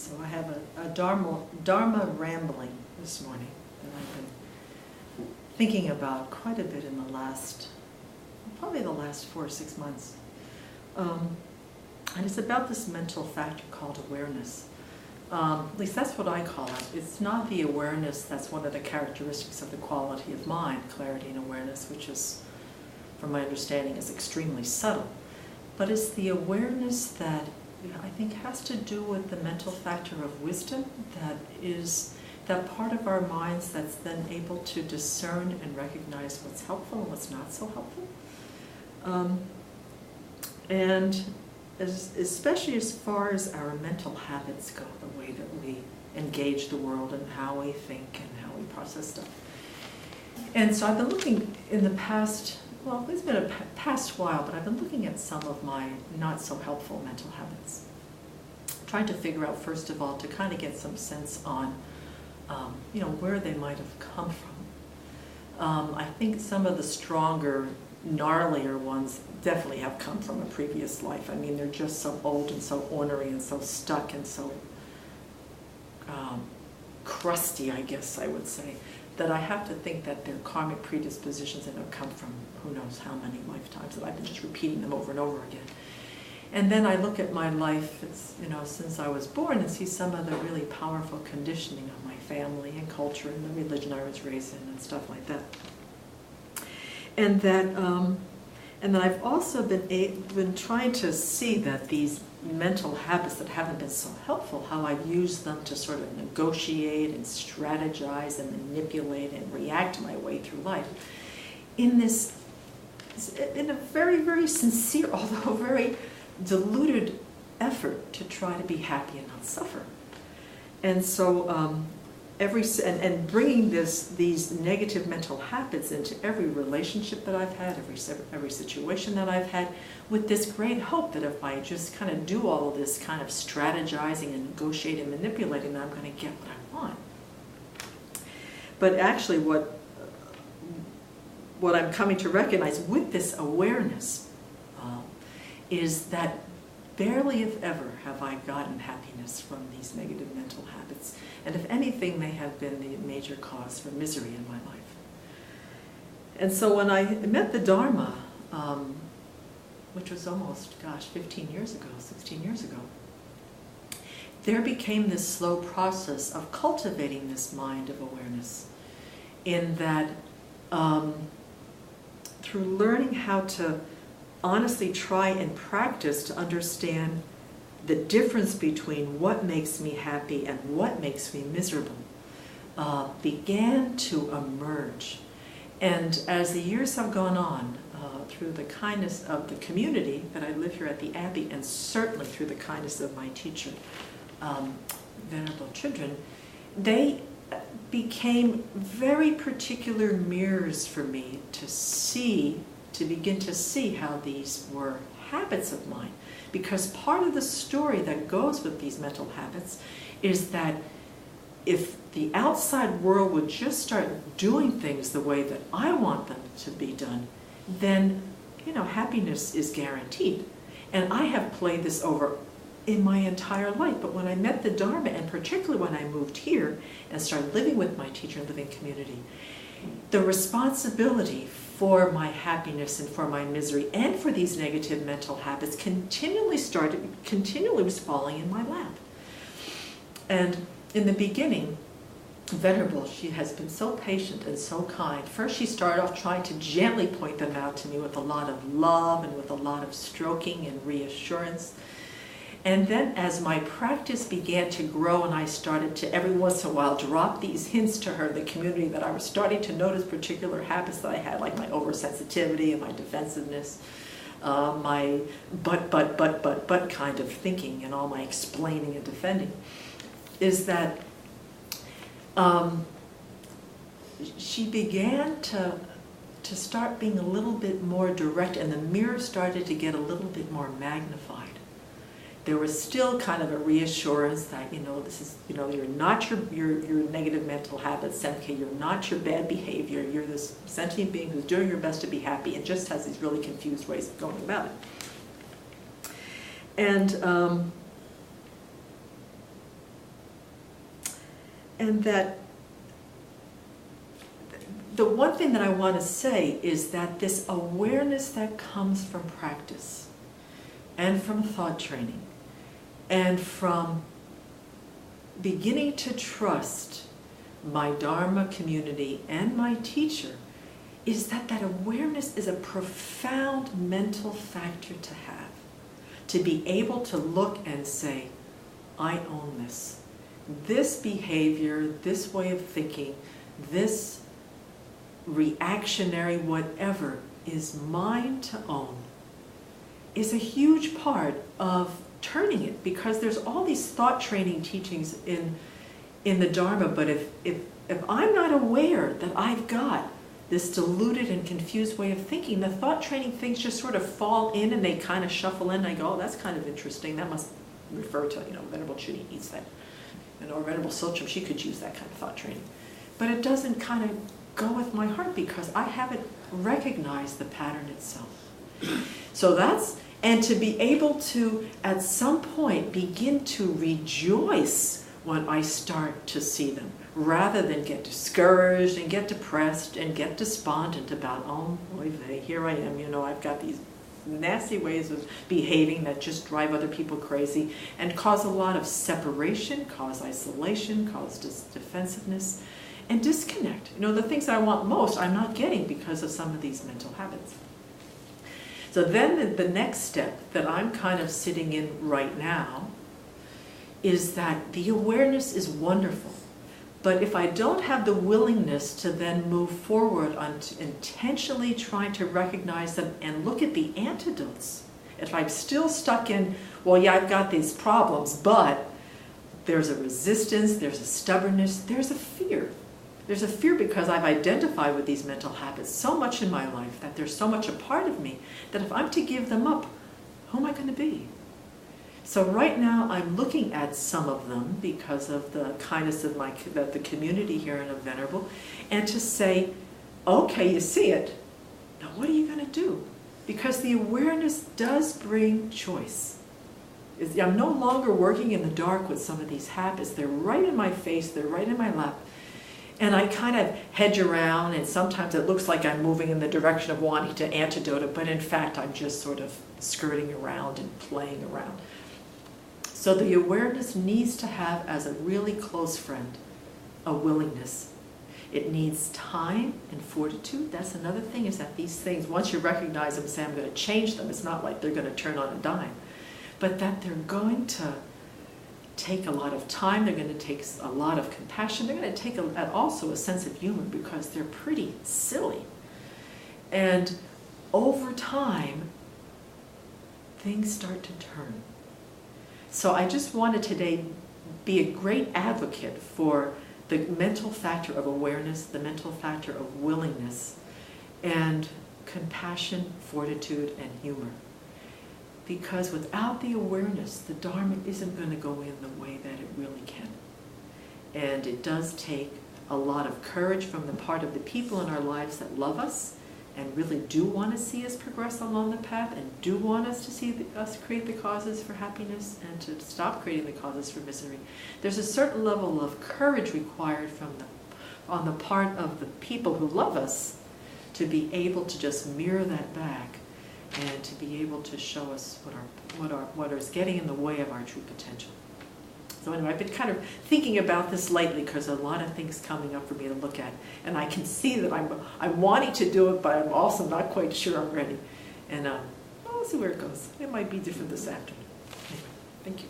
So I have a Dharma rambling this morning that I've been thinking about quite a bit in the last, probably the last 4 or 6 months. And it's about this mental factor called awareness. At least that's what I call it. It's not the awareness that's one of the characteristics of the quality of mind, clarity and awareness, which is, from my understanding, is extremely subtle. But it's the awareness that I think has to do with the mental factor of wisdom, that is that part of our minds that's then able to discern and recognize what's helpful and what's not so helpful. And especially as far as our mental habits go, the way that we engage the world and how we think and how we process stuff. And so I've been looking in the past, well, it's been a past while, but I've been looking at some of my not so helpful mental habits. Trying to figure out, first of all, to kind of get some sense on, where they might have come from. I think some of the stronger, gnarlier ones definitely have come from a previous life. I mean, they're just so old and so ornery and so stuck and so crusty, I guess I would say, that I have to think that they're karmic predispositions that have come from who knows how many lifetimes, that I've been just repeating them over and over again. And then I look at my life, since I was born, and see some of the really powerful conditioning of my family and culture and the religion I was raised in and stuff like that. And then I've also been trying to see that these mental habits that haven't been so helpful, how I've used them to sort of negotiate and strategize and manipulate and react my way through life in a very, very sincere, although very diluted effort to try to be happy and not suffer. And so and bringing these negative mental habits into every relationship that I've had, every situation that I've had, with this great hope that if I just kind of do all of this kind of strategizing and negotiating and manipulating, then I'm going to get what I want. But actually what I'm coming to recognize with this awareness is that barely, if ever, have I gotten happiness from these negative mental habits. And if anything, they have been the major cause for misery in my life. And so when I met the Dharma, which was almost, 16 years ago, there became this slow process of cultivating this mind of awareness, in that through learning how to honestly try and practice to understand the difference between what makes me happy and what makes me miserable began to emerge. And as the years have gone on, through the kindness of the community that I live here at the Abbey, and certainly through the kindness of my teacher, Venerable Children, they became very particular mirrors for me to begin to see how these were habits of mine. Because part of the story that goes with these mental habits is that if the outside world would just start doing things the way that I want them to be done, then, happiness is guaranteed. And I have played this over in my entire life. But when I met the Dharma, and particularly when I moved here and started living with my teacher and living community, the responsibility for my happiness and for my misery and for these negative mental habits continually was falling in my lap. And in the beginning, Venerable, she has been so patient and so kind. First she started off trying to gently point them out to me with a lot of love and with a lot of stroking and reassurance. And then as my practice began to grow and I started to every once in a while drop these hints to her, the community, that I was starting to notice particular habits that I had, like my oversensitivity and my defensiveness, my but kind of thinking and all my explaining and defending, is that she began to start being a little bit more direct, and the mirror started to get a little bit more magnified. There was still kind of a reassurance that, this is, you're not your negative mental habits, Semke, you're not your bad behavior, you're this sentient being who's doing your best to be happy and just has these really confused ways of going about it. And And that the one thing that I want to say is that this awareness that comes from practice and from thought training and from beginning to trust my Dharma community and my teacher is that that awareness is a profound mental factor to have. To be able to look and say, I own this. This behavior, this way of thinking, this reactionary whatever is mine to own, is a huge part of turning it, because there's all these thought training teachings in the Dharma, but if I'm not aware that I've got this diluted and confused way of thinking, the thought training things just sort of fall in and they kind of shuffle in. I go, oh, that's kind of interesting. That must refer to, Venerable Chudi eats that. Or Venerable Silcham, she could use that kind of thought training. But it doesn't kind of go with my heart because I haven't recognized the pattern itself. So that's, and to be able to, at some point, begin to rejoice when I start to see them, rather than get discouraged and get depressed and get despondent about, oh, boy, here I am, I've got these nasty ways of behaving that just drive other people crazy and cause a lot of separation, cause isolation, cause defensiveness, and disconnect. The things I want most, I'm not getting because of some of these mental habits. So then the next step that I'm kind of sitting in right now is that the awareness is wonderful. But if I don't have the willingness to then move forward on intentionally trying to recognize them and look at the antidotes, if I'm still stuck in, well, yeah, I've got these problems, but there's a resistance, there's a stubbornness, there's a fear. There's a fear because I've identified with these mental habits so much in my life, that there's so much a part of me, that if I'm to give them up, who am I going to be? So right now I'm looking at some of them because of the kindness of the community here in Venerable, and to say, okay, you see it, now what are you going to do? Because the awareness does bring choice. I'm no longer working in the dark with some of these habits. They're right in my face, they're right in my lap. And I kind of hedge around, and sometimes it looks like I'm moving in the direction of wanting to antidote it, but in fact I'm just sort of skirting around and playing around. So the awareness needs to have, as a really close friend, a willingness. It needs time and fortitude. That's another thing, is that these things, once you recognize them and say, I'm going to change them, it's not like they're going to turn on a dime, but that they're going to take a lot of time, they're going to take a lot of compassion, they're going to take also a sense of humor, because they're pretty silly. And over time, things start to turn. So I just wanted today be a great advocate for the mental factor of awareness, the mental factor of willingness, and compassion, fortitude, and humor. Because without the awareness, the Dharma isn't going to go in the way that it really can. And it does take a lot of courage from the part of the people in our lives that love us and really do want to see us progress along the path and do want us to see us create the causes for happiness and to stop creating the causes for misery. There's a certain level of courage required on the part of the people who love us to be able to just mirror that back and to be able to show us what is getting in the way of our true potential. So anyway, I've been kind of thinking about this lately because a lot of things coming up for me to look at, and I can see that I'm wanting to do it, but I'm also not quite sure I'm ready. And we'll see where it goes. It might be different this afternoon. Anyway, thank you.